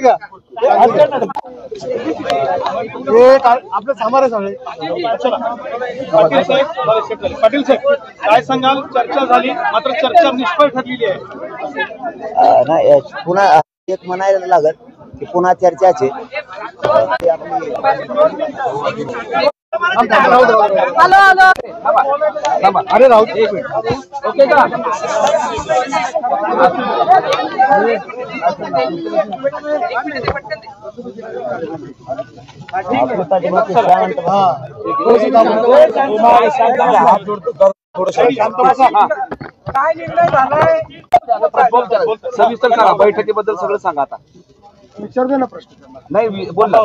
घ्या आपलं सामारे सगळे. पाटील साहेब काय सांगाल? चर्चा झाली मात्र चर्चा निष्फळ ठरलेली आहे. नाही पुन्हा एक म्हणायला लागत की पुन्हा चर्चाचे अरे राहू एक मिनिट ओके का. काय निर्णय झालाय सविस्तर सांगा, बैठकीबद्दल सगळं सांगा. आता विचारतो ना प्रश्न. नाही बोला.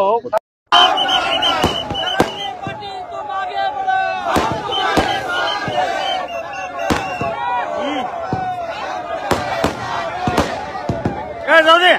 काय जाऊ दे.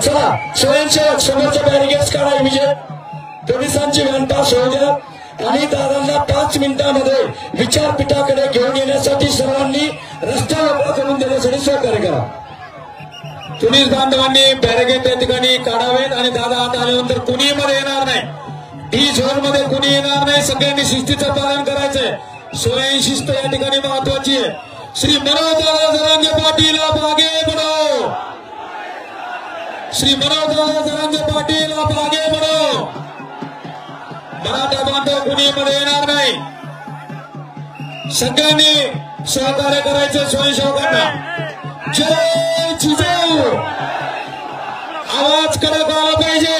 चला स्वयंसेवक समोरच्या बॅरिगेट्स काढा इमिजिएट. पोलिसांची व्हॅन पास होऊ द्या आणि दादांना 5 मिनिटांमध्ये विचारपीठाकडे घेऊन येण्यासाठी सर्वांनी रस्ता मोकळा करून देण्यासाठी सहकार्य करा. पोलीस बांधवांनी बॅरिगेट या ठिकाणी काढावेत आणि दादा आत आल्यानंतर कुणी मध्ये येणार नाही. टी झोन मध्ये कुणी येणार नाही. सगळ्यांनी शिस्तीचं पालन करायचंय. स्वयंशिस्त या ठिकाणी महत्वाची आहे. श्री मनोजदादा जरांगे पाटील आगे बढ़ो. श्री मनोजदादा जरांगे पाटील आगे बढ़ो. मराठा बांधव कुणी मध्ये येणार नाही. सगळ्यांनी सहकार्य करायचं स्वयंसेवकांना. जय जिजाऊ. आवाज कडक आला पाहिजे.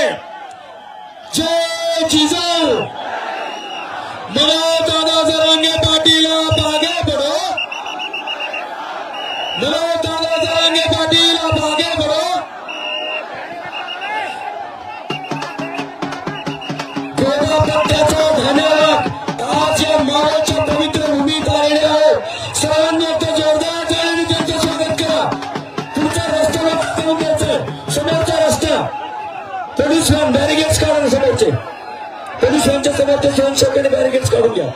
जय जिजाऊ. मनोजदादा जरांगे पाटील आगे बढ़ो. आगे बढ़ो। धन्यवाद। आज या मावळच्या पवित्र भूमीत आलेले आहे सर्वांनी एकदा जोरदार टाळ्यांनी त्यांचं स्वागत करा। पुढच्या रस्त्यावर करून द्यायचं, समोरचा रस्ता पोलीस व्हॅन बॅरिगेट्स काढून समोरचे पोलीस व्हॅनच्या समोरचे स्वयंसेवकांनी बॅरिगेट्स काढून घ्या।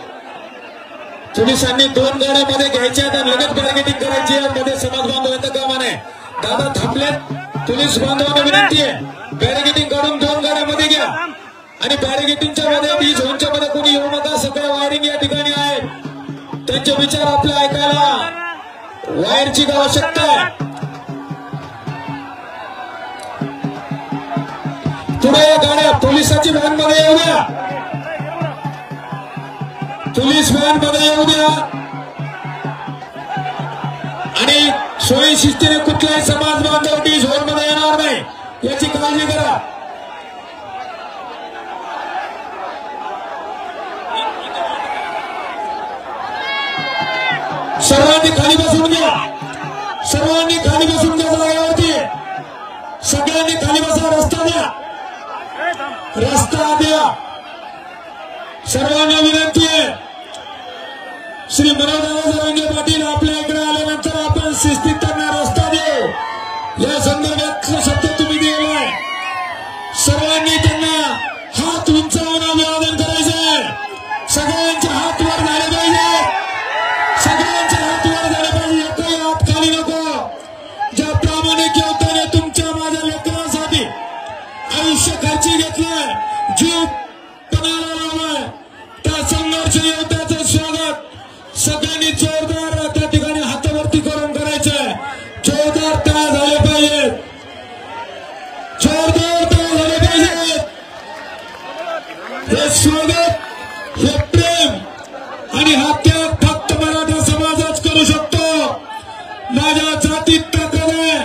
पोलिसांनी 2 गाड्यामध्ये घ्यायच्या आणि लगेच बॅरिगेटिंग करायची आहे। मध्ये समाज बांधव येतं कामा नये। दादा थांबलेत, पोलीस बांधवांना विनंती आहे बॅरिगेटिंग काढून 2 गाड्यामध्ये घ्या आणि बॅरिगेटिंगच्या मध्ये डी झोनच्या मध्ये कोणी येऊ नका। सगळ्या वायरिंग या ठिकाणी आहेत, त्यांचे विचार आपल्या ऐकायला वायरची आवश्यकता आहे। पुढे या गाड्या पोलिसाची व्हॅन मध्ये येऊ द्या, पोलीस व्हॅन मध्ये येऊ द्या आणि सोयी शिस्तीने कुठलाही समाज बांधव डी झोन मध्ये येणार नाही याची काळजी करा। सर्वांनी खाली बसून घ्या, सर्वांनी खाली बसून घ्या जागेवरती, सगळ्यांनी खाली बसा। रस्ता द्या, रस्ता द्या, सर्वांना विनंती आहे। श्री मनोज जरांगे पाटील आपल्या इकडे आल्यानंतर आपण शिस्तीत त्यांना रस्ता देऊ या संदर्भात शब्द तुम्ही दिलाय। सर्वांनी त्यांना हात उंचावून अभिवादन करायचं आहे। सगळ्यांचे हात वर झाले पाहिजे, सगळ्यांचे हात वर झाले पाहिजे, एकही हात खाली नको। ज्या प्रामाणिक योद्ध्याने तुमच्या माझ्या लेकरांसाठी आयुष्य खर्ची घेतलंय, जीव पणाला लावलाय, त्या संघर्ष योद्ध्याचं स्वागत सगळ्यांनी जोरदार त्या ठिकाणी हातावरती करून करायचंय। जोरदार टाळ्या झाले पाहिजेत, जोरदार टाळ्या झाले पाहिजेत। हे स्वागत, हे प्रेम आणि हा त्याग फक्त मराठा समाजच करू शकतो। माझ्या जातीत ताकद आहे,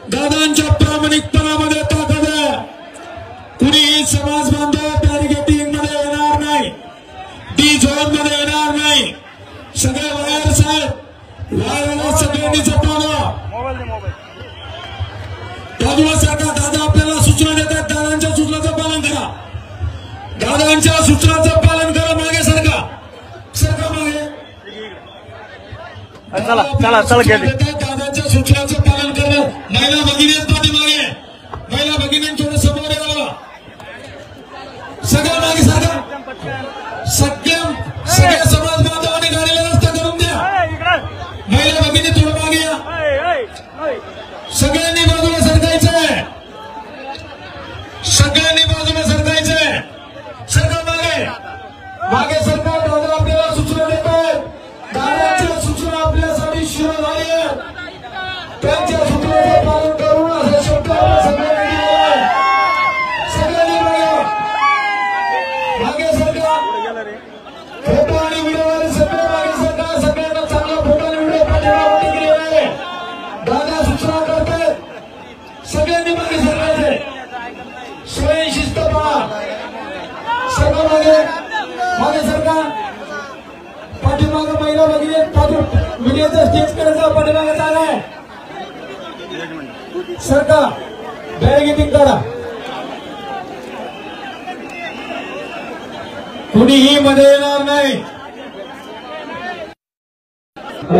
दादांच्या प्रामाणिकपणामध्ये ताकद आहे। कुणीही समाज बांधव बॅरिगेटिंग मध्ये येणार नाही, डी झोन मध्ये येणार नाही। सगळे वायर्स आहेत, वायरला सगळ्यांनी जपवलं। बाजूला सरका, दादा आपल्याला सूचना देतात, दादांच्या सूचनाचं पालन करा, दादांच्या सूचनाचं पालन करा। मागे सरका, सरका मागे, दादांच्या सूचनाचं पालन करा। महिला भगिनी पाठीमागे, महिला भगिनींनी थोडं समोर यावं, सगळ्या मागे सरका, सगळ्या समाज बांधवांनी गाडीला रस्ता करून द्या। महिला भगिनी थोडं मागे या, सगळ्यांनी बाजूला सरकायचंय, सगळ्यांनी बाजूला सरकायचंय। सरका मागे, मागे सरका। दादा आपल्याला सूचना देतात, दादांच्या सूचना आपल्यासाठी शिरोधारी आहेत, त्यांच्या सूचनेचं पालन करून असं शब्द सगळ्यांनी दिलेला आहे। सगळ्यांनी मागे सरका, फोटो आणि व्हिडिओ सगळे मागे सरका, सगळ्यांना चांगला फोटो आणि व्हिडिओ पाठवण्यासाठी केलेला आहे। दादा सूचना करतात, सगळ्यांनी मागे सरकायचे, स्वयंशिस्त पहा, सगळं मागे, मागे सरका। पाठीमागे महिला भगिनी, व्हिडिओचा स्टेज करायचा, पाठीमागे चालाय, सरका, बॅरिगेटिंग करा, कुणीही मध्ये येणार नाही।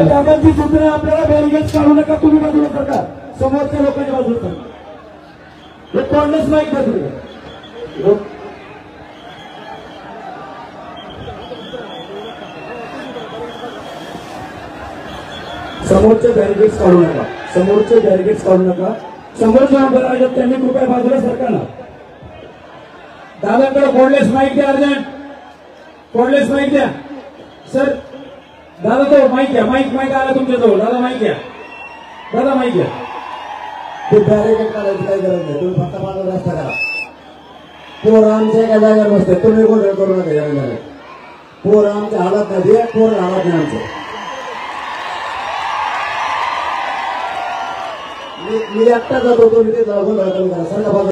दादांची सूचना आपल्याला बॅरिगेट्स काढू नका, तुम्ही बाजूला सरका, समोरच्या लोकांच्या बाजूला सरका। हे कॉर्नर्स माईक बाजूला, समोरचे बॅरिगेट्स काढू नका, समोरचे बॅरिगेट्स काढू नका। समोरच्या नंबर आहेत त्यांनी कृपया बाजूला सरका ना। दादांकडे कॉर्डलेस माईक द्या, अर्जंट कॉर्डलेस माईक द्या सर। दादा तो माईक घ्या, माईक आला तुमच्याजवळ, दादा माईक घ्या, दादा माईक घ्या। ते बॅरिकेड काढायची काही गरज नाही, तुम्ही फक्त बाजूला रस्ता करा। पोर आमच्या एका जागेवर बसते, तुम्ही गोंधळ करू नका या जागेवर। पोर आमच्या हालत नाही, पोर हालत नाही आमचं। मी एकटा जातो, तुम्ही ते गोंधळ करू नका, सरका बाजूला।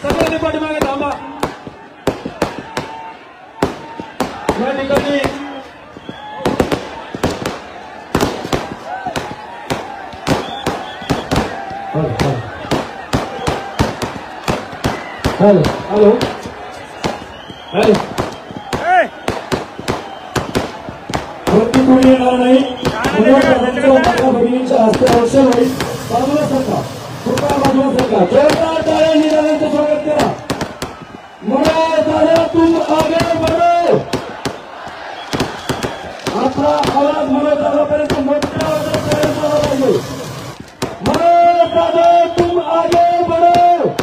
सगळ्यांनी पाठीमागे थांबा। या ठिकाणी हॅलो हॅलो हॅलो वरती कोणी येणार नाही. भगिनींच्या हस्ते अवसर होईल. बाजूला सरका, कृपया बाजूला सरका. जोरदार टाळ्यांनी दादांचं स्वागत करा. मनोज दादा तुम आगे बढ़ो. आपला आवाज मनोज दादापर्यंत मोठ्या आवाजात झाला पाहिजे. मनोज दादा तुम आगे बढ़ो.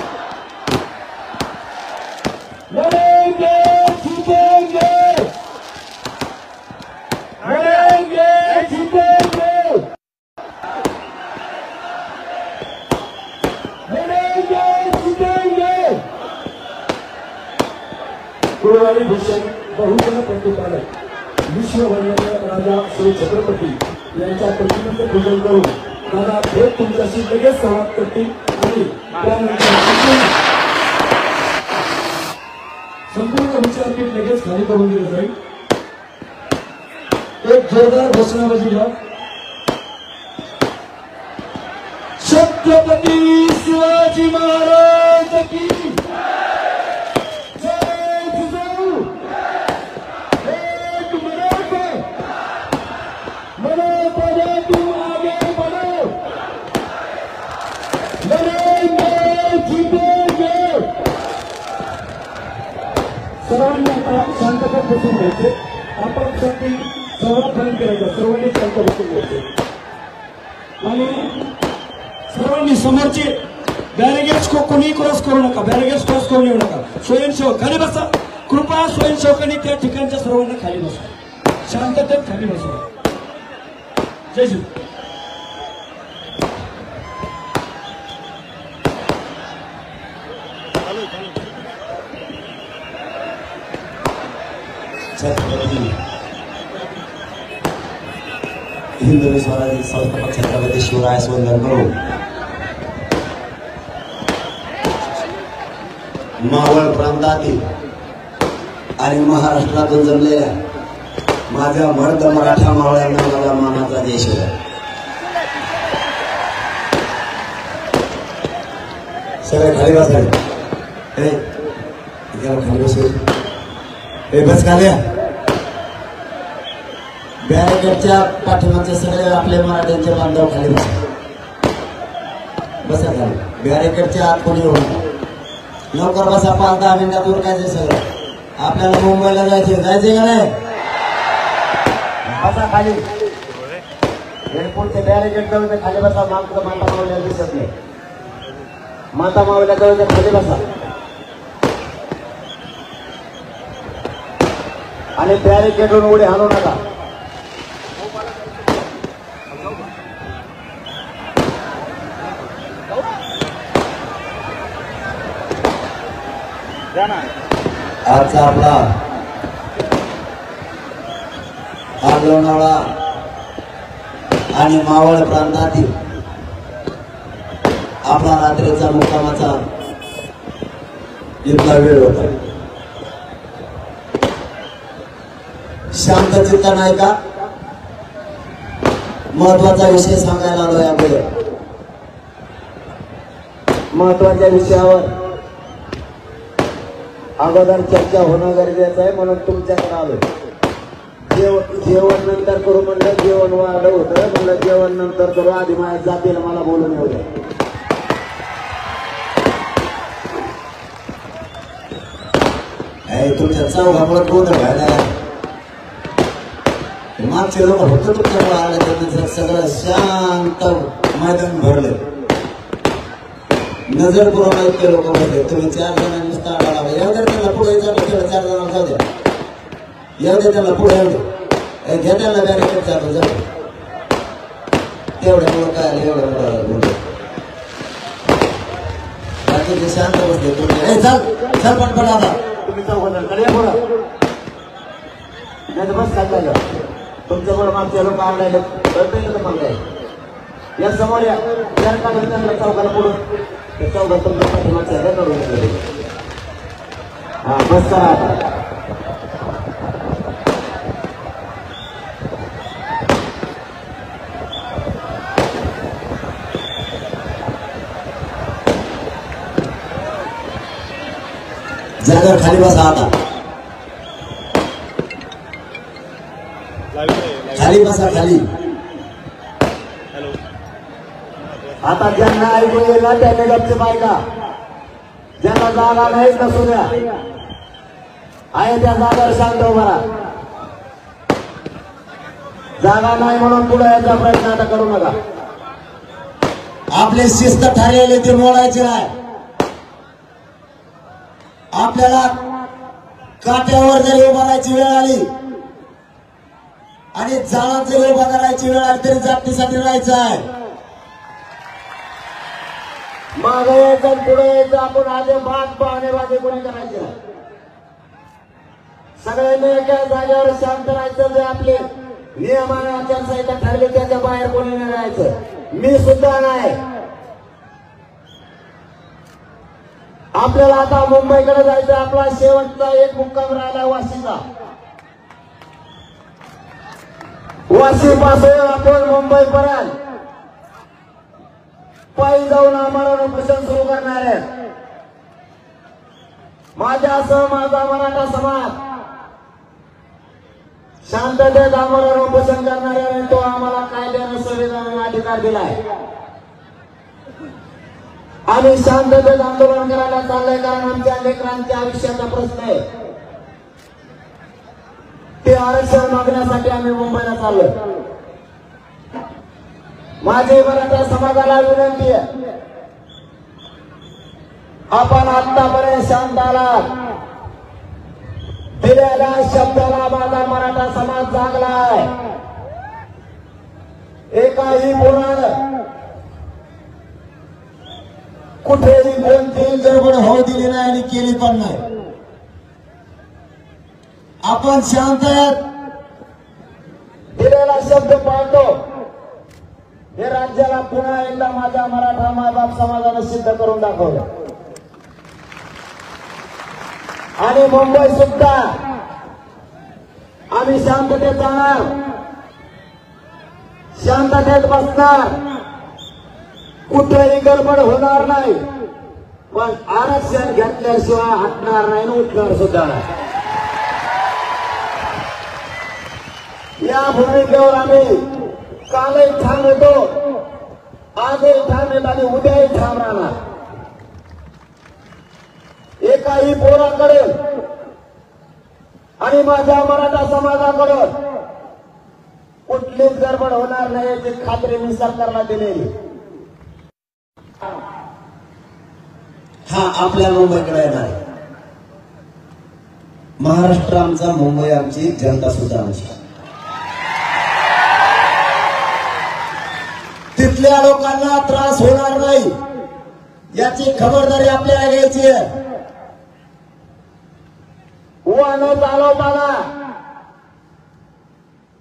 लड़ेंगे जीतेंगे, लड़ेंगे जीतेंगे, लड़ेंगे जीतेंगे. गुरुवारी भूषण बहुजन प्रतिपादक विश्ववंदनीय राजा श्री छत्रपती यांच्या प्रतिमेचं पूजन करून दादा थेट तुमच्याशी लगेच संवाद करतील आणि त्यानंतर संपूर्ण विचारपीठ लगेच खाली करून दिलं जाईल. एक जोरदार घोषणाबाजी घ्या. छत्रपती शिवाजी महाराज की जय. जिजाऊ एक मराठा. मराठा तुम आगे बढ़ो. लड़ेंगे जीतेंगे. सर्वांनी आता शांतता बसून घ्यायचे. आपण संवर्धन करायचं. सर्वांनी शांत बसून घ्यायचे आणि सर्वांनी समोरचे बॅरिगेट्स को कोणी क्रॉस करू नका. बॅरिगेट्स क्रॉस करून येऊ नका. स्वयंसेवक खाली बसा. कृपया स्वयंसेवकांनी त्या ठिकाणच्या सर्वांना खाली बसा. शांततेत खाली बसा. जय श्री. छत्रपती हिंदवी स्वराज्य संस्थापक छत्रपती शिवरायास वंदन करू. मावळ प्रांतातील आणि महाराष्ट्रातून जमलेल्या माझ्या मर्द मराठा मावळ्यांना मला मानाचा देश आहे. सगळे खाली बसायचे. खाली बसेल. बस खाल्या. बॅरिकेडच्या पाठीमागचे सगळे आपले मराठ्यांचे बांधव खाली बसा. बसा खाली. बॅरिकेडच्या आत कोणी होऊ नका. लवकर बसा. 5-10 मिनिटात उरकायचे सगळं. आपल्याला मुंबईला जायचे का नाही. बसा खाली. एअरपोर्टचे बॅरिकेड जवळ खाली बसा. माता मावल्या दिसत नाही. माता मावल्या जवळ खाली बसा आणि बॅरिकेडवरून उडे हालू नका. आजचा आपला लोणावळा आणि मावळ प्रांतातील आपला रात्रीचा मुक्कामाचा इतका वेळ होता. शांत चित्त नाही का. महत्वाचा विषय सांगायला आलो. यापुढे महत्वाच्या विषयावर अगोदर चर्चा होणं गरजेचं आहे. म्हणून तुमच्याकडे आलो. जेवण नंतर करू म्हणलं. जेवण वाढलं होतं म्हणलं. जेवण नंतर करू. आधी माझ्या जातीला मला बोलून येऊ द्या. तुमच्या चौघामुळे कोण व्हायला. मागचे लोक फक्त तुमच्यामुळे आले. त्यानंतर सगळं शांत मैदान भरलं. नजर पुरवणार इतके लोक होते. तुम्ही 4 जणांनी नुसता आढावा. एवढ्या त्यांना पुढे 4 जणांना जाऊ द्या. एवढ्या त्यांना पुढे घ्या. त्यांना बॅरिकेड चालू जाऊ. तेवढ्या मुळे काय आलं. एवढं बाकीचे शांत बसले. तुम्ही चल पटपट आता. तुम्ही चौघांकडे पुढं नाही तर बस काय तुमच्यामुळे मागचे लोक आवडायला मग काय. या समोर या. चौघाला पुढून ते चौघा तुमच्या पाठीमागच्या करून हा बस करा आता. जागर खाली बसा आता, खाली बसा खाली. आता ज्यांना ऐकू येईल ना त्याने गपचे बायका, ज्यांना जागा नाहीच नसू द्या, आहे त्या जागावर शांत उभा राहा. जागा नाही म्हणून पुढे यायचा प्रयत्न आता करू नका. आपले शिस्त ठरलेले ते मोडायचे नाही. आपल्याला काट्यावर जरी उभा राहायची वेळ आली आणि जाळात जरी उभा करायची वेळ आली तरी जातीसाठी राहायचं आहे. मागे यायचं पुढे यायचं, आपण आधी बात पाहणेबाजी कोणी करायची नाही. सगळ्यांनी एका जागेवर शांत राहायचं. जे आपले नियम आणि आचारसंहिता ठरली त्याच्या बाहेर कोणी नाही राहायचं. मी सुद्धा नाही. आपल्याला आता मुंबईकडे जायचं. आपला शेवटचा एक मुक्काम राहिला वाशीचा. वाशी पासून आपण मुंबईपर्यंत पायी जाऊन आम्हाला उपोषण सुरू करणार आहे. माझ्यासह माझा मराठा समाज शांततेत आम्हाला उपोषण करणार आहे. तो आम्हाला कायद्याने संविधानाने अधिकार दिलाय. आम्ही शांततेत आंदोलन करायला चाललंय कारण आमच्या लेकरांच्या आयुष्याचा प्रश्न आहे. ते आरक्षण मागण्यासाठी आम्ही मुंबईला चाललोय. माझी मराठा समाजाला विनंती आहे, आपण आतापर्यंत शांत आलात. दिलेल्या शब्दाला माझा मराठा समाज जागलाय. एकाही कोणानं कुठेही कोणतीही गडबड होऊ दिली नाही आणि केली पण नाही. आपण शांत आहेत. दिलेला शब्द पाळतो. हे राज्याला पुन्हा एकदा माझ्या मराठा मायबाप समाजाने सिद्ध करून दाखवलं. आणि मुंबई सुद्धा आम्ही शांततेत जाणार, शांततेत बसणार, कुठेही गडबड होणार नाही. पण आरक्षण घेतल्याशिवाय हटणार नाही आणि उठणार सुद्धा नाही. या भूमिकेवर आम्ही कालही ठाम होतो, आजही ठाम येत आणि उद्याही ठाम राहणार. एकाही पोराकडे आणि माझ्या मराठा समाजाकडे कुठलीच गडबड होणार नाही याची खात्री मी सरकारला दिलेली. हा आपल्या मुंबईकडे येणार. महाराष्ट्र आमचा, मुंबई आमची, जनता सुद्धा आमची. तिथल्या लोकांना त्रास होणार नाही याची खबरदारी आपल्याला घ्यायची आहे. वाहन चालवताना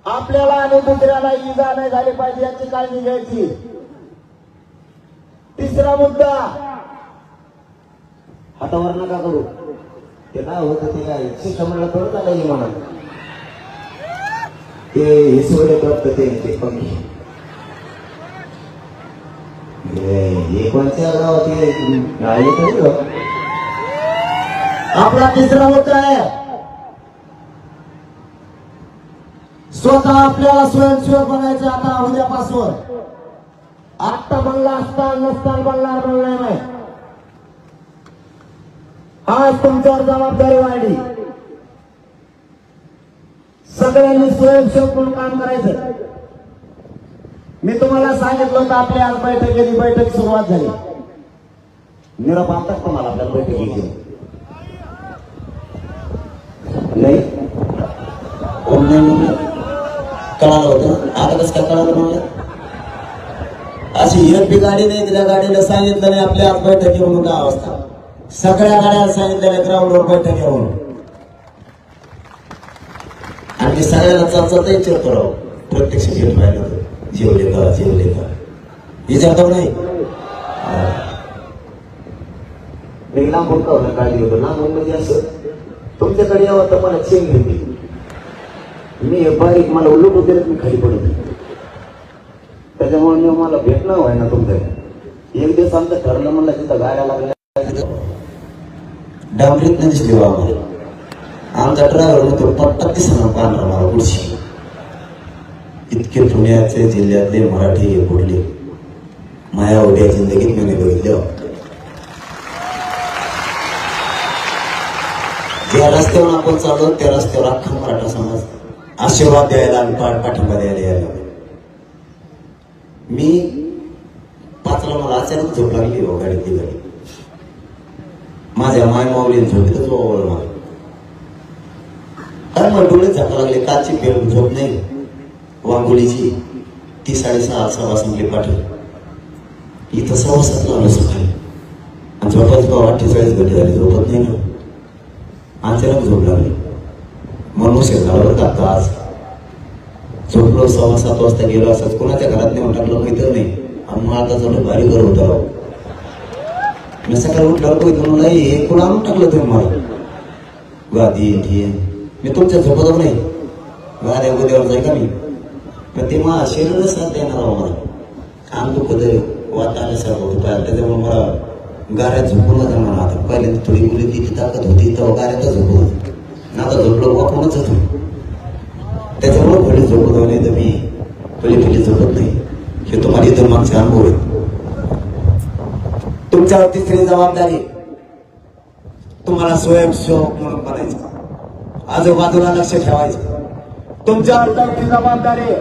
आपल्याला आणि दुसऱ्याला इजा नाही झाली पाहिजे याची काळजी घ्यायची. तिसरा मुद्दा, हातावर नका करू. ते काय होतं ते काय शिष्टमंडळ थोडं झालं म्हणा. ते हिसवले प्राप्त ते पंखी हे कोणत्या गावात आपला तिसरा मुद्दा आहे. स्वतः आपल्याला स्वयंसेवक बनायचं. आता उद्यापासून आत्ता बनला असता नसता बनणार नाही. आज तुमच्यावर जबाबदारी वाढली. सगळ्यांनी स्वयंसेवक म्हणून काम करायचं. मी तुम्हाला सांगितलं होतं आपल्या आज बैठक सुरुवात झाली. निरोप आणतात का मला आपल्या बैठकीची? नाही कळालं होतं. आता कसं काय कळालं म्हणलं? अशी एक बी गाडी नाही त्या गाडीला सांगितलं नाही आपल्या आज बैठक येऊन काय अवस्था. सगळ्या गाड्या सांगितलेल्या ग्राउंडवर बैठक येऊन आणि सगळ्यांना चालचालता विचारतो राव. प्रत्यक्ष घेऊन राहिलं होतं. जेवले का विचारतो नाही. मी लांबून का होणार काळजी होतो. लांबून म्हणजे असं तुमच्याकडे यावं तर मला चेन घेतली. मी बारीक मला उलट होते मी खाली पडत. त्याच्यामुळे मला भेटणं व्हाय ना तुमच्या. एक दिवस आमचं ठरलं म्हणलं तिथं गाड्या लागल्या. डांबरीत नाही दिसली बा आम्हाला. आमचा ड्रायव्हर म्हणतो पट्टा दिसणार पांढरा मला पुढची. इतके पुण्याचे जिल्ह्यातले मराठी हे बोलले माया उड्या जिंदगीत मी बघितले. ज्या रस्त्यावर आपण चाललो त्या रस्त्यावर अख्खा मराठा समाज आशीर्वाद द्यायला आणि पाठिंबा द्यायला यायला. मी 5ला मला अचानक झोप लागली गाडीतली गाडी. माझ्या माय माऊलीने झोपलं जवळ मला काय मला डोळे झाका लागले. काची पेळ झोप नाही वांगोळीची. ती 6:30 संपली पाठवली. इथं 7:15 आलो सकाळी आणि झोपच 48 घंटे झाले झोपत नाही ना. अचानक झोप लागली म्हणून शेजावर टाकता. आज झोपलो 6:15 वाजता गेलो असंच कोणाच्या घरात नेऊन टाकलं माहिती नाही. आणि मग आता जवळ भारी घर होतं राव. मी सकाळी उठल्यावर कोणी नाही हे कोण आणून टाकलं तुम्ही मला गादी ठी. मी तुमच्या झोपत नाही गाद्या उद्यावर जाय का मी. पण ते मला शरीरच साथ देणार आहो. मला अंग दुखत वाट आल्यासारखं होतं पाहिजे. त्याच्यामुळे मला गाड्यात झोपून नका मला. आता पहिल्यांदा थोडी मुली ती ताकद होती तेव्हा गाड्यातच झोपत होती. आता झोपलो वापरूनच होतो. त्याच्यामुळे भले झोपत नाही तर मी पहिले झोपत नाही. हे तुम्हाला इथं मागचा अनुभव आहे. तुमच्यावर तिसरी जबाबदारी तुम्हाला स्वयंसेवक म्हणून बनायचं. आजूबाजूला लक्ष ठेवायचं. तुमच्यावर चौथी जबाबदारी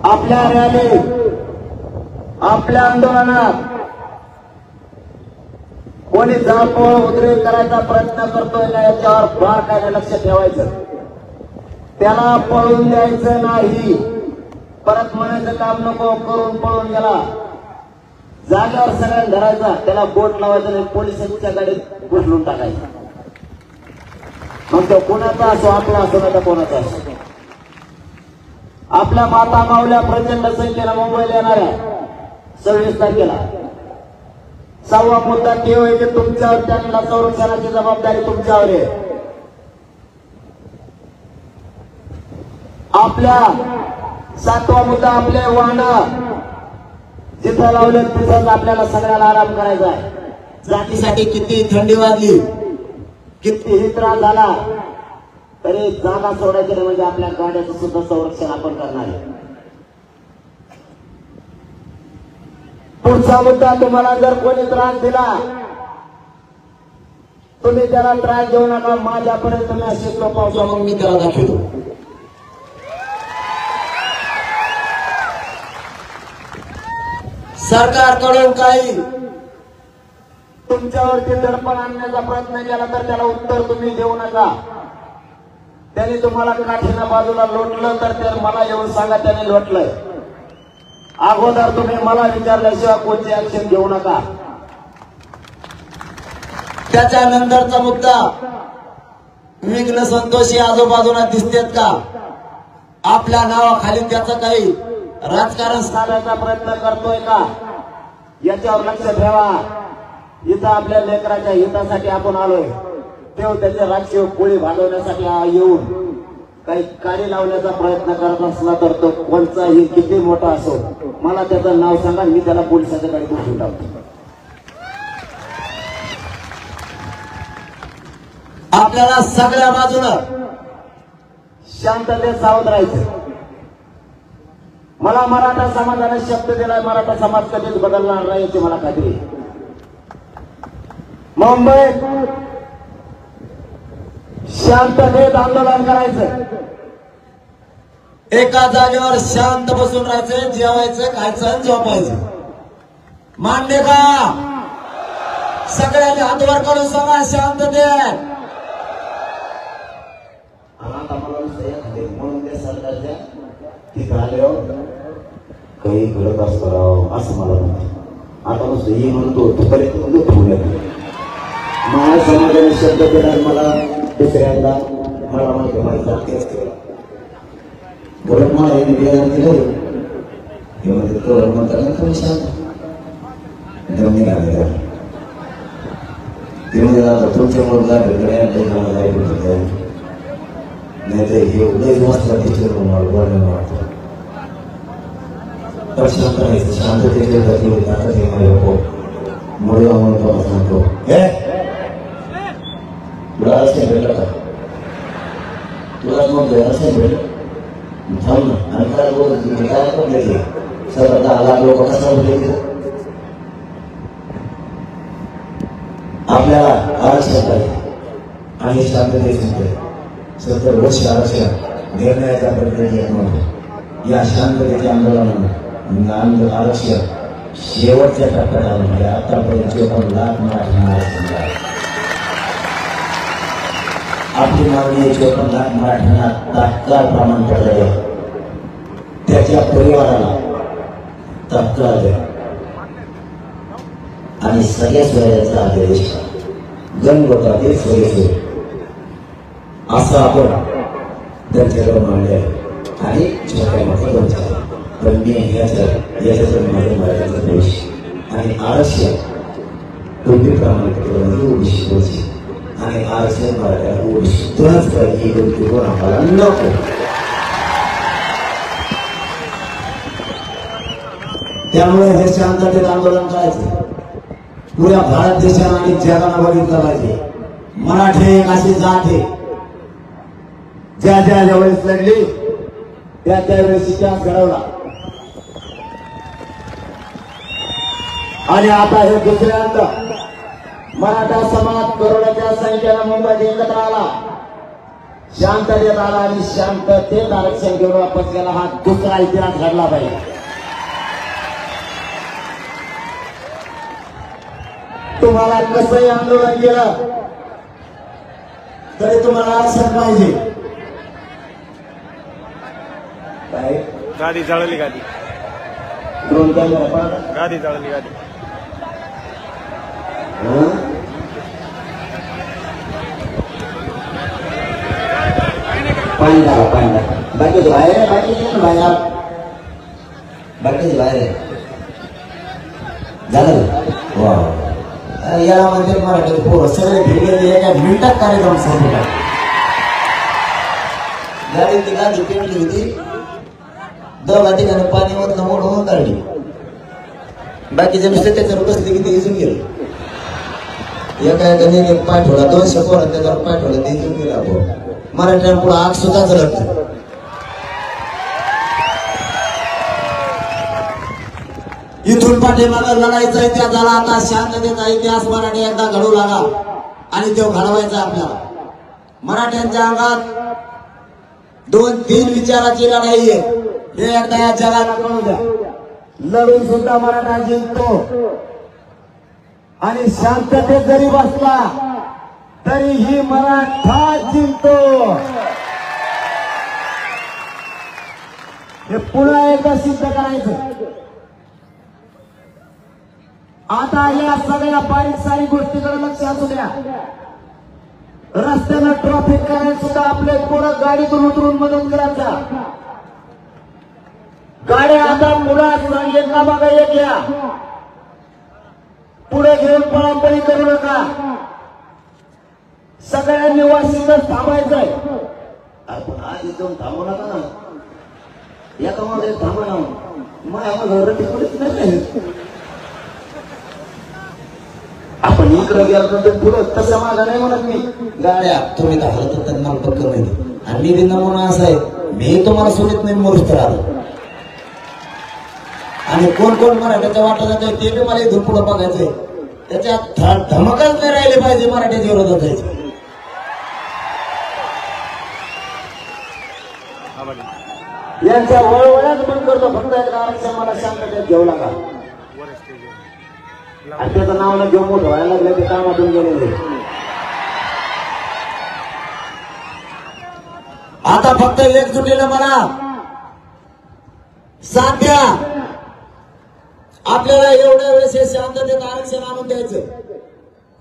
आपल्या रॅली आपल्या आंदोलनात कोणी जाळपोळ उद्रेक करायचा प्रयत्न करतोय का याच्यावर बारकाईने लक्ष ठेवायचं. त्याला पळून द्यायचं नाही. परत म्हणायचं काम नको. करून पळून गेला जागेवर सगळ्यांना धरायचा. त्याला बोट लावायचं नाही. पोलिसांच्या गाडीत घुसलून टाकायचं. मग तो कोणाचा असो आपला असो ना तर कोणाचा असो. आपल्या माता मावल्या प्रचंड संख्येला मुंबईला येणाऱ्या 26 तारखेला 6वा मुद्दा ते होय की तुमच्यावर त्यांना संरक्षणाची जबाबदारी तुमच्यावर आहे. आपल्या 7वा मुद्दा आपले वाहन जिथं लावले तिथंच आपल्याला सगळ्याला आराम करायचा आहे. जातीसाठी किती थंडी वाजली कितीही त्रास झाला तरी जागा सोडायची नाही. म्हणजे आपल्या गाड्याचं सुद्धा संरक्षण आपण करणार आहे. पुढचा मुद्दा तुम्हाला जर कोणी त्रास दिला तुम्ही त्याला त्रास देऊ नका. माझ्यापर्यंत तुम्ही असे पावसा मग मी त्याला दाखवतो. सरकारकडून काही तुमच्यावरती दडपण आणण्याचा प्रयत्न केला तर त्याला उत्तर तुम्ही देऊ नका. त्यांनी तुम्हाला काठीनं बाजूला लोटलं तर ते मला येऊन सांगा त्याने लोटलंय. अगोदर तुम्ही मला विचारल्याशिवाय कोणती ऍक्शन घेऊ नका. त्याच्यानंतरचा मुद्दा विघ्न संतोषी आजूबाजूला दिसतेत का. आपल्या नावाखाली त्याचं काही राजकारण साधण्याचा प्रयत्न करतोय का याच्यावर लक्ष ठेवा. इथं आपल्या लेकराच्या हितासाठी आपण आलोय. तेव्हा त्याचे राजकीय पोळी भांडवण्यासाठी येऊन काही काडी लावण्याचा प्रयत्न करत असला तर तो कोणताही किती मोठा असो मला त्याचं नाव सांगा. मी त्याला पोलिसाच्या गाडी बसून टाकतो. आपल्याला सगळ्या बाजूनं शांततेत सावध राहायचं. मला मराठा समाजाने शब्द दिलाय. मराठा समाज कधीच बदलणार नाही याची मला खात्री आहे. मुंबईत शांततेत आंदोलन करायचं. एका जागेवर शांत बसून राहायचं. जेवायचं खायचं झोपायचं. मान्य का. सगळ्यांनी हातवर काढून सांगा शांततेत. म्हणून ते सरकारच्या तिथं आल्यावर काही घडत असतं असं मला म्हणतो. आता नुसतं ही म्हणतो तोपर्यंत माझ्या समाजाने शब्द दिला मला दुसऱ्यांदा मला माहिती माझा तेच केला. बोलत मला हे निवेदन दिलं हे म्हणतात तुम्ही शांत निघाले ते म्हणजे तुमच्या मुलगा नाही तर हे उदय वाचला टीचर बोलणं वाटतं. तर शांत राहायचं. शांततेच्या गती माझ्या मोडला म्हणून तो सांगतो तुला असं भेटलं का तुलाच मग असं भेटलं थांब ना आणि काय बोलत काय करले सर 10 लाख लोक कसं बोलले आपल्याला आरक्षण पाहिजे आणि शांततेचे 70 वर्ष आरक्षण निर्णयाच्या प्रक्रियेत नव्हतं या शांततेच्या आंदोलनानं आरक्षण शेवटच्या टप्प्यात आलं म्हणजे आतापर्यंत 54 लाख मराठ्यांना आरक्षण आपली मागणी 54 लाख मराठ्यांना तात्काळ प्रमाणपत्र द्या त्याच्या परिवाराला तात्काळ द्या आणि सगळ्या स्वराज्याचा आदेश गणगोतातील सोयीसोय असं आपण त्यांच्याकडे मांडले आणि छोट्या मोठ्या दोन पण मी याच्यातून माझं मराठीचा देश आणि आरक्षण तुम्ही प्रमाणपत्र म्हणजे ओबीसी होती आणि आरक्षण मराठ्याला ओबीसी दोनच पाहिजे ही गोष्टी कोण आम्हाला नको त्यामुळे हे शांततेत आंदोलन करायचं पुऱ्या भारत देशाला आणि जगाला बघितलं पाहिजे मराठी एक अशी जात आहे ज्या वेळेस लढली त्यावेळेस इतिहास घडवला आणि आता हे दुसऱ्यांदा मराठा समाज करोडाच्या संख्येनं मुंबईत एकत्र आला शांततेत आला आणि शांततेत आरक्षण घेऊन वापस गेला हा दुसरा इतिहास घडला पाहिजे तुम्हाला कसंही आंदोलन केलं तरी तुम्हाला आरक्षण पाहिजे काय गाडी जळली गाडी ड्रोन कॅमेरा गाडी जळली गाडी पांढरा बाकीचे बाहेर आहे बाकीचे बाहेर बाकीचे बाहेर आहे झालं वा याला म्हणजे मराठी पोरं सगळे भेटले एका मिनिटात कार्यक्रम संपला गाडी ती गाडी पेटली होती 10 ठिकाणी पाणी मधलं मोडून काढली बाकीचे नुसते त्याच्यावर बसले की ते इजून गेले एका एक पाय ठेवला 200 पोरात त्याच्यावर पाय ठेवला ते इजून गेला मराठ्यांना पुढे आग सुद्धा जळत नाही इथून पाठीमागं लढाईचा इतिहास झाला आता शांततेचा इतिहास मराठी एकदा घडू लागा आणि तो घडवायचा आपल्याला मराठ्यांच्या अंगात 2-3 विचाराची लढाई आहे हे एकदा या जगाला कळू द्या लढून सुद्धा मराठा जिंकतो आणि शांततेत जरी बसला तरीही मराठा जिंकतो हे पुन्हा एकदा सिद्ध करायचं आता या सगळ्या बारीक सारीक गोष्टीकडे लक्ष असू द्या रस्त्यानं ट्रॅफिक करायला सुद्धा आपले पुढं गाडीतून उतरून मदत करायचा गाड्या आता मुळात सांगेल बघा एक या पुढे घेऊन पळापळी करू नका सगळ्यांनी वाशीतच थांबायचंय आपण आज इथून थांबू नका ना एकामध्ये थांबा ना माझ्या घर तिकडेच नाही आपण इकडे गेलो तर पुढे तसं माझा नाही म्हणत मी गाड्या तुम्ही तर हलत त्यांना पक्क नाही आणि मी नमुना असा आहे मी तुम्हाला सोडत नाही मोरच राहतो आणि कोण कोण मराठ्याच्या वाटा जातोय ते बी मला इथून पुढे बघायचंय त्याच्यात धमकच नाही राहिले पाहिजे मराठ्याच्या विरोधात जायचे यांच्या वळवळ्यात बंद करतो फक्त एक आरक्षण मला शांततेत घेऊ लागा आणि त्याचं नाव न घेऊन मोठं व्हायला लागलं ते कामातून गेलेले आता फक्त एकजुटीनं म्हणा साथ द्या आपल्याला एवढ्या वेळेस हे शांततेत आरक्षण आणून द्यायचं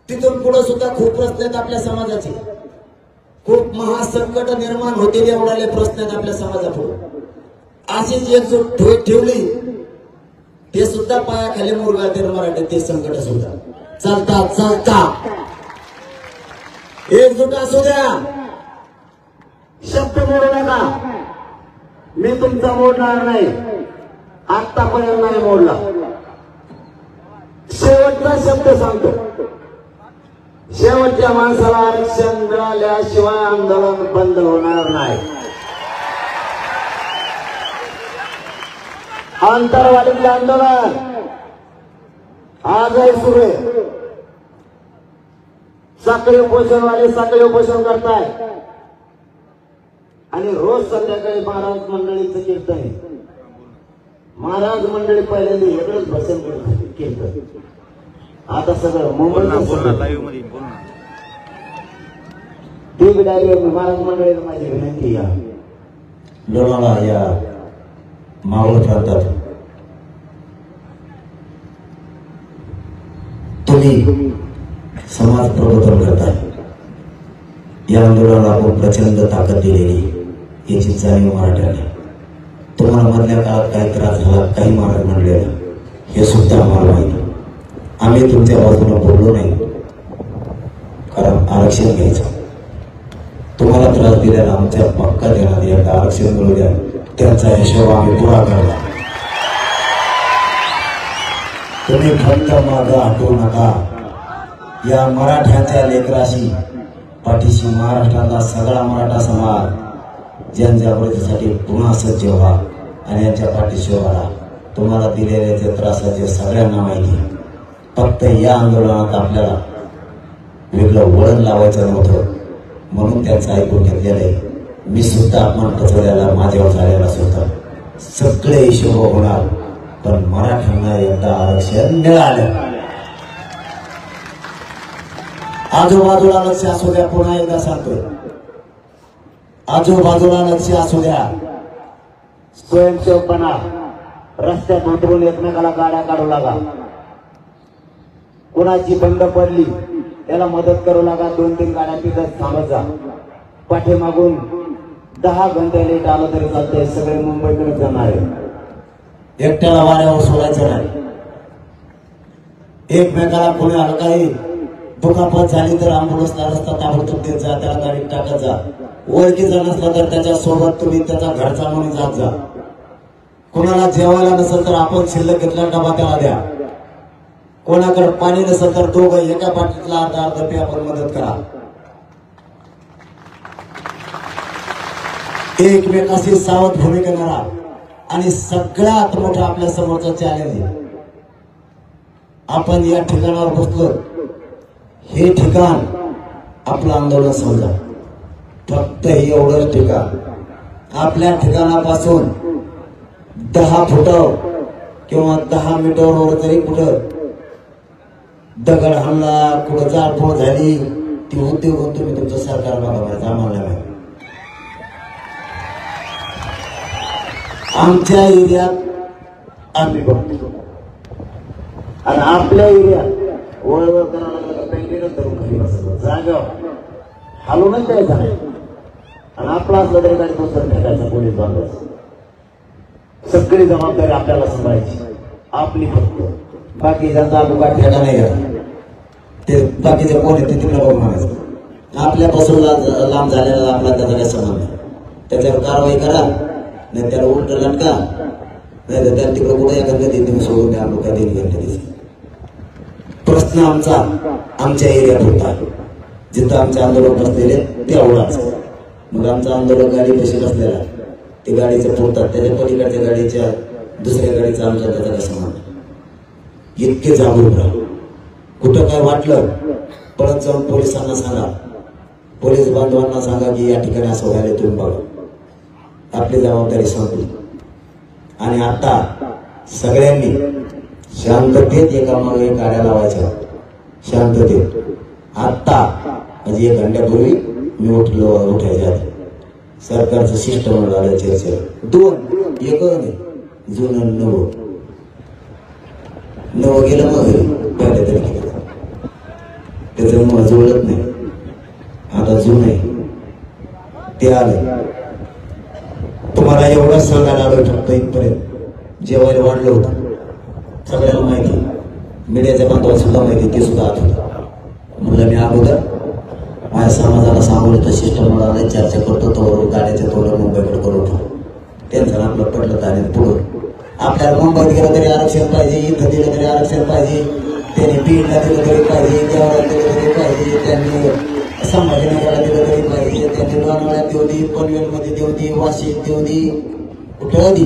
तिथून पुढे सुद्धा खूप प्रश्न आहेत आपल्या समाजाचे खूप महासंकट निर्माण होतील एवढ्याले प्रश्न आहेत आपल्या समाजापुढे अशीच एकजूट ठेवली ते सुद्धा पायाखाली मुरगाळतील मराठी ते संकट सुद्धा चालता चालता एकजूट असू द्या शब्द मोडू नका मी तुमचा मोडणार नाही आतापर्यंत नाही मोडला शेवटचा शब्द सांगतो, शेवटच्या माणसाला आरक्षण मिळाल्याशिवाय आंदोलन बंद होणार नाही. आंतरवालीतलं आंदोलन आजही सुरू आहे. साखळी उपोषणवाले साखळी उपोषण करताय आणि रोज संध्याकाळी महाराज मंडळीचं कीर्तन आहे. महाराज मंडळी पहिल्यांदा वेगळंच भाषण कीर्तन, आता सगळं मुंबईला ती डायरी महाराज मंडळीला माझी विनंती या लोणावळा या मावळ प्रांतात तुम्ही समाज प्रबोधन करताय. या आंदोलनाला आपण प्रचंड ताकद दिलेली याची जाणीव मराठ्याने. तुम्हाला मधल्या काळात काही त्रास झाला, काही महाराज म्हणलेलं हे सुद्धा आम्हाला माहिती. आम्ही तुमच्या बाजूला बोललो नाही, कारण आरक्षण घ्यायचं. तुम्हाला त्रास दिलेला आमच्या पक्का देण्यात एकदा आरक्षण मिळू द्या, त्यांचा हिशोब आम्ही पुरा करला. तुम्ही फक्त मागं हटवू नका. या मराठ्याच्या लेकराशी पाठीशी महाराष्ट्रातला सगळा मराठा समाज जनजागृतीसाठी पुन्हा सज्ज व्हा आणि यांच्या पाठीशी व्हा. तुम्हाला दिलेल्या त्रासाचे सगळ्यांना माहिती. फक्त या आंदोलनात आपल्याला वेगळं वळण लावायचं नव्हतं, म्हणून त्यांचं ऐकून घेतलेलं आहे. मी सुद्धा अपमान पचवलेला माझ्यावर झालेला सुद्धा सगळे हिशोब होणार, पण मराठ्यांना एकदा आरक्षण मिळालं. आजूबाजूला लक्ष असू द्या, पुन्हा एकदा सांगतोय, आजूबाजूला लक्ष असू द्या. स्वयंसेवकपणा, रस्त्यात उतरून एकमेकाला गाड्या काढू लागा. कुणाची बंद पडली त्याला मदत करू लागा. 2-3 गाड्या तिथं थांबत जा. पाठीमागून 10 घंटे लेट आलं तरी चालतंय, सगळे मुंबईकडे जाणार आहे. एकट्याला वाऱ्यावर सोडायचं नाही. एकमेकाला पुणे आलं काही दुखापत झाली तर अँब्युलन्सला रस्ता ताबडतोब देत जा, त्याला गाडीत टाकत जा. ओळखीचा नसला तर त्याच्या सोबत तुम्ही त्याचा घरचा म्हणून जात जा. कोणाला जेवायला नसेल तर आपण शिल्लक घेतला डबा त्याला द्या. कोणाकडे पाणी नसेल तर दोघं एका पाठीतला अर्धा पे आपण मदत करा. एकमेकाशी सावध भूमिका करा. आणि सगळ्यात मोठं आपल्या समोरचं चॅलेंज आहे, आपण या ठिकाणावर बसलो, हे ठिकाण आपलं आंदोलन समजा. फक्त एवढंच ठिकाण, आपल्या ठिकाणापासून 10 फूट किंवा 10 मीटरवर जरी कुठं दगड हल्ला, कुठं जाळपोळ झाली, ती उद्योग तुम्ही तुमचं सरकार बघायचं, आम्हाला नाही. आमच्या एरियात आम्ही बघतो आणि आपल्या एरियात वळवळ करायला लागलं पेंटीनं धरून खाली बसलं, जागा हलवूनच द्यायचा नाही. आणि आपला असलं तरी गाडी दुसरं फेकायचा, पोलीस बांधायचं. सगळी जबाबदारी आपल्याला सांभाळायची, आपली फक्त. बाकीच्यांचा आपण काय फेका नाही घ्या, ते बाकीचे कोण येते तिकडे बघून म्हणायचं. आपल्यापासून लांब झालेला आपला त्याचा काय संबंध नाही. त्याच्यावर कारवाई करा, नाही त्याला उलट लटका, नाही तर त्या तिकडे कुठे एखाद्या तुम्ही सोडून द्या. लोक दिली प्रश्न आमचा आमच्या एरियात होता, जिथं आमचे आंदोलन बसलेले तेवढाच. मग आमचं आंदोलन गाडी कशी बसलेला ते गाडीचं पोहतात, त्याच्या पलीकडच्या गाडीच्या दुसऱ्या गाडीचा आमचा त्याचा काय संबंध. इतके जागरूक राहा. कुठं काय वाटलं परत जाऊन पोलिसांना सांगा, पोलीस बांधवांना सांगा की या ठिकाणी असं व्हायला तुम्ही बघा. आपली जबाबदारी संपली. आणि आता सगळ्यांनी शांततेत एकामागे गाड्या लावायच्या, शांततेत. आता म्हणजे 1 घंट्यापूर्वी मी उठायच्या आधी सरकारचं सिस्टम झालं चर्चेला. 2 एक नाही, जुनं नवं गेलं मग पहिल्या तारखेला त्याचं मग जुळत नाही. आता जुनं आहे ते आलं. तुम्हाला एवढंच सांगायला आलं फक्त इथपर्यंत. जेवायला वाढलं होतं सगळ्यांना माहिती, मीडियाच्या बांधवाला सुद्धा माहिती, ते सुद्धा आत होतं. म्हणलं मी अगोदर माझ्या समाजाला सांगून तर सिस्टम आलं, चर्चा करतो, तो गाड्याच्या तोडं मुंबईकडे करतो. त्यांचं आपलं पडलं आणि पुढं आपल्याला मुंबईत गेलं तरी आरक्षण पाहिजे, इथं दिलं तरी आरक्षण पाहिजे, त्यांनी बीडला दिलं तरी पाहिजे, देवळात दिलं तरी पाहिजे, त्यांनी संभाजीनगरला दिलं तरी पाहिजे, त्यांनी लोणावळ्यात देऊ दे, पनवेलमध्ये देऊ दे, वाशीत देऊ दे, कुठं दे,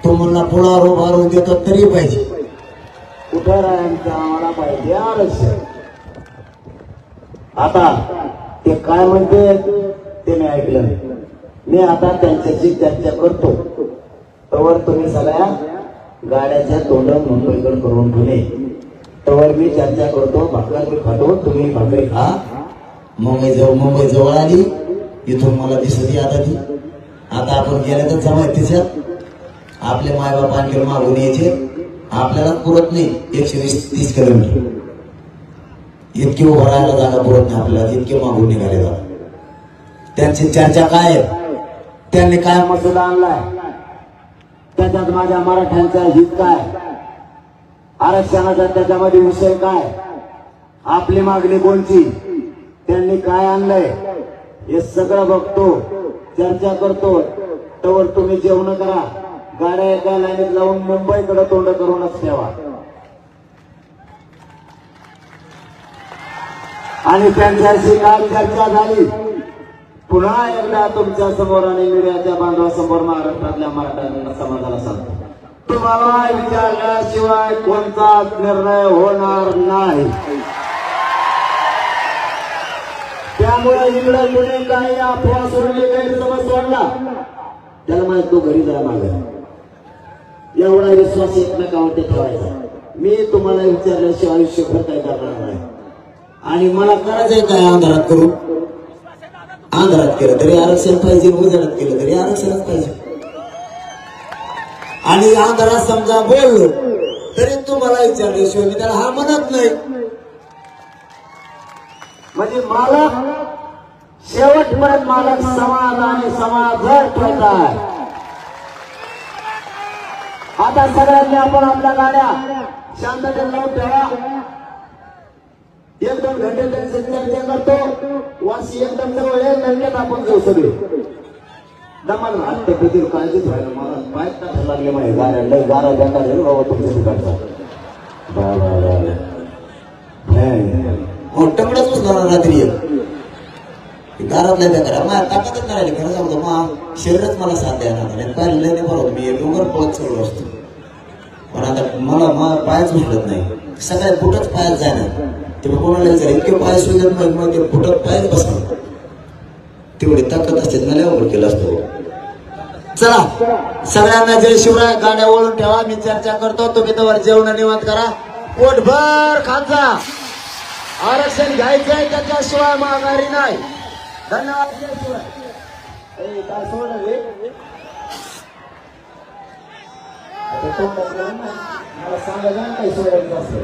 तुम्हाला पुढावर उभारून देतो तरी पाहिजे. कुठं राहायचं आम्हाला पाहिजे आरक्षण. आता ते काय म्हणते ते मी ऐकलं. मी आता त्यांच्याशी चर्चा करतो. तवर तुम्ही सगळ्या गाड्याच्या तोंड मुंबईकडे करून ठेवले. तवर मी चर्चा करतो. भाकर मी खातो, तुम्ही भाकरी खा. मुंबई जवळ आली. इथून मला दिसत आता ती. आता आपण गेले तर जमा तिच्यात आपले मायबाप आणखी मागून यायचे. आपल्याला पुरत नाही 120-30 किलोमीटर. इतके उभं राहायला जागा पुरत नाही आपल्याला. इतके मागून निघाले जातात. त्यांची चर्चा काय आहे, त्यांनी काय मसुदा आणलाय, त्याच्यात माझ्या मराठ्यांचा हित काय, आरक्षणाचा त्याच्यामध्ये विषय काय, आपली मागणी कोणती, त्यांनी काय आणलंय, हे सगळं बघतो, चर्चा करतो. तवर तुम्ही जेवण करा. गाड्या एका लाईनीत लावून मुंबईकडे तोंड करूनच ठेवा. आणि त्यांच्याशी काल चर्चा झाली. पुन्हा एकदा तुमच्या समोर आणि मीडियाच्या बांधवासमोर महाराष्ट्रातल्या मराठा समाजाला सांगतो, तुम्हाला विचारल्याशिवाय कोणताच निर्णय होणार नाही. त्यामुळे इकडे कुणी काही अफवा सोडली, गैरसमज सोडला, त्याला माहित तो घरी जाय मागे. एवढा विश्वास एकमेकावरती ठेवायचा. मी तुम्हाला विचारल्याशिवाय आयुष्यभर काय करणार नाही. आणि मला करायचंय काय, अंधारात करू, अंधारात केलं तरी आरक्षण पाहिजे, उजेडात केलं तरी आरक्षणच पाहिजे. आणि अंधारात समजा बोललो तरी तुम्हाला विचारल्याशिवाय मी त्याला हा म्हणत नाही. म्हणजे मालक शेवटपर्यंत मालक समाज आणि समाज ठेवताय. आता सगळ्यांनी आपण आपल्या गाड्या शांततेत लावून ठेवा. 1-2 घंटे त्यांची चर्चा करतो. वाशी एकदम जवळ आहे, नंतर आपण जाऊ सगळे. दमाल हत्तेपतीवर काळजीच व्हायला मला पाय टाकायला लागले. माझे गाड्या गारा जाता झाले बाबा तुमच्या तिकडचा टंगडच उचलणार रात्री गारातल्या त्या करा. माझ्या ताकदच नाही राहिली. खरं सांगतो मग शरीरच मला साथ द्यायला नाही. पाहिलं नाही बरोबर मी डोंगर पळत चढलो असतो. पण आता मला पायच उचलत नाही. सगळ्या फुटच पायच जाणार. तेव्हा कोणाला विचार इतके पाय सुजत मग ते फुटत पायच बसणार. तेवढी ताकद असते मला अवघड केलं असतो. चला सगळ्यांना जय शिवराय. गाड्या वळून ठेवा. मी चर्चा करतो. तुम्ही तर जेवण निवांत करा. पोटभर खाजा. आरक्षण घ्यायचंय त्याच्याशिवाय माघारी नाही. धन्यवाद. जय शिवराय. काय सोडलं रे मला सांगायचं काही सोडायचं असतं.